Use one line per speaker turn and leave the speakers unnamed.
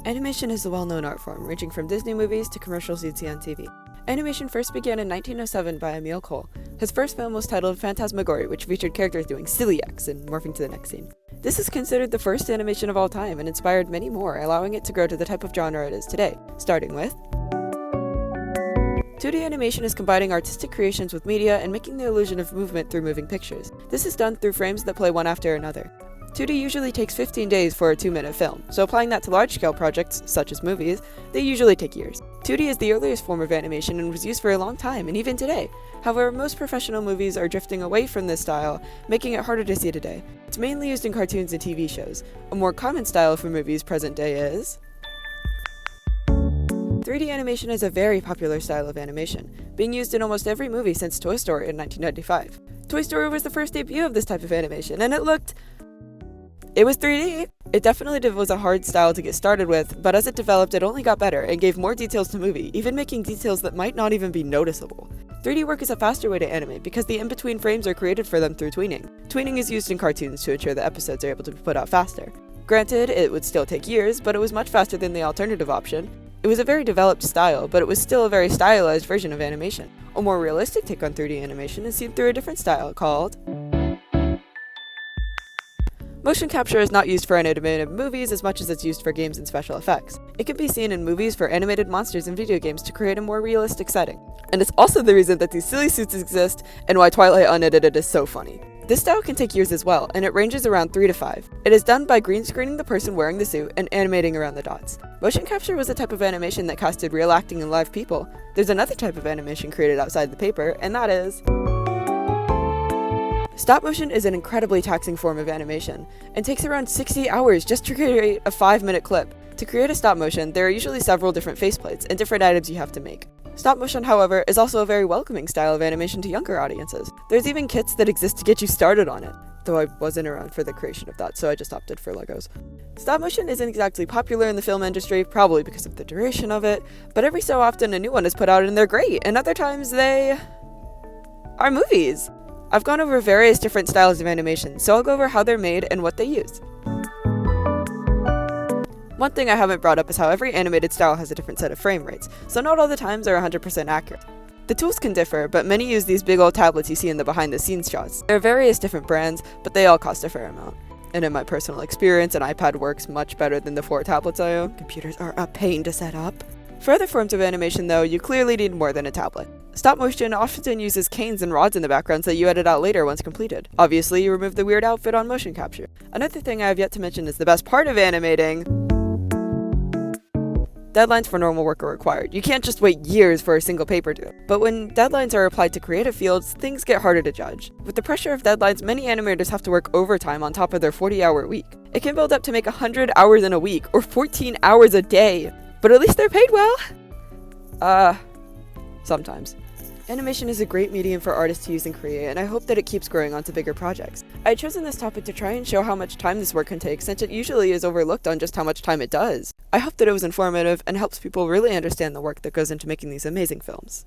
Animation is a well-known art form, ranging from Disney movies to commercials you'd see on TV. Animation first began in 1907 by Emil Cole. His first film was titled Phantasmagoria, which featured characters doing silly acts and morphing to the next scene. This is considered the first animation of all time and inspired many more, allowing it to grow to the type of genre it is today, starting with 2D animation is combining artistic creations with media and making the illusion of movement through moving pictures. This is done through frames that play one after another. 2D usually takes 15 days for a 2-minute film, so applying that to large-scale projects, such as movies, they usually take years. 2D is the earliest form of animation and was used for a long time, and even today. However, most professional movies are drifting away from this style, making it harder to see today. It's mainly used in cartoons and TV shows. A more common style for movies present day is 3D animation is a very popular style of animation, being used in almost every movie since Toy Story in 1995. Toy Story was the first debut of this type of animation, and it was 3D! It definitely was a hard style to get started with, but as it developed it only got better and gave more details to the movie, even making details that might not even be noticeable. 3D work is a faster way to animate because the in-between frames are created for them through tweening. Tweening is used in cartoons to ensure that episodes are able to be put out faster. Granted, it would still take years, but it was much faster than the alternative option. It was a very developed style, but it was still a very stylized version of animation. A more realistic take on 3D animation is seen through a different style called motion capture is not used for animated movies as much as it's used for games and special effects. It can be seen in movies for animated monsters and video games to create a more realistic setting. And it's also the reason that these silly suits exist and why Twilight Unedited is so funny. This style can take years as well, and it ranges around 3 to 5. It is done by green screening the person wearing the suit and animating around the dots. Motion capture was a type of animation that casted real acting and live people. There's another type of animation created outside the paper, and that is stop motion is an incredibly taxing form of animation, and takes around 60 hours just to create a 5-minute clip. To create a stop motion, there are usually several different faceplates and different items you have to make. Stop motion, however, is also a very welcoming style of animation to younger audiences. There's even kits that exist to get you started on it, though I wasn't around for the creation of that, so I just opted for Legos. Stop motion isn't exactly popular in the film industry, probably because of the duration of it, but every so often a new one is put out and they're great, and other times they are movies. I've gone over various different styles of animation, so I'll go over how they're made and what they use. One thing I haven't brought up is how every animated style has a different set of frame rates, so not all the times are 100% accurate. The tools can differ, but many use these big old tablets you see in the behind-the-scenes shots. There are various different brands, but they all cost a fair amount. And in my personal experience, an iPad works much better than the 4 tablets I own. Computers are a pain to set up. For other forms of animation though, you clearly need more than a tablet. Stop motion often uses canes and rods in the backgrounds that you edit out later once completed. Obviously, you remove the weird outfit on motion capture. Another thing I have yet to mention is the best part of animating. Deadlines for normal work are required. You can't just wait years for a single paper due. But when deadlines are applied to creative fields, things get harder to judge. With the pressure of deadlines, many animators have to work overtime on top of their 40-hour week. It can build up to make 100 hours in a week, or 14 hours a day. But at least they're paid well. Sometimes. Animation is a great medium for artists to use and create, and I hope that it keeps growing onto bigger projects. I had chosen this topic to try and show how much time this work can take, since it usually is overlooked on just how much time it does. I hope that it was informative and helps people really understand the work that goes into making these amazing films.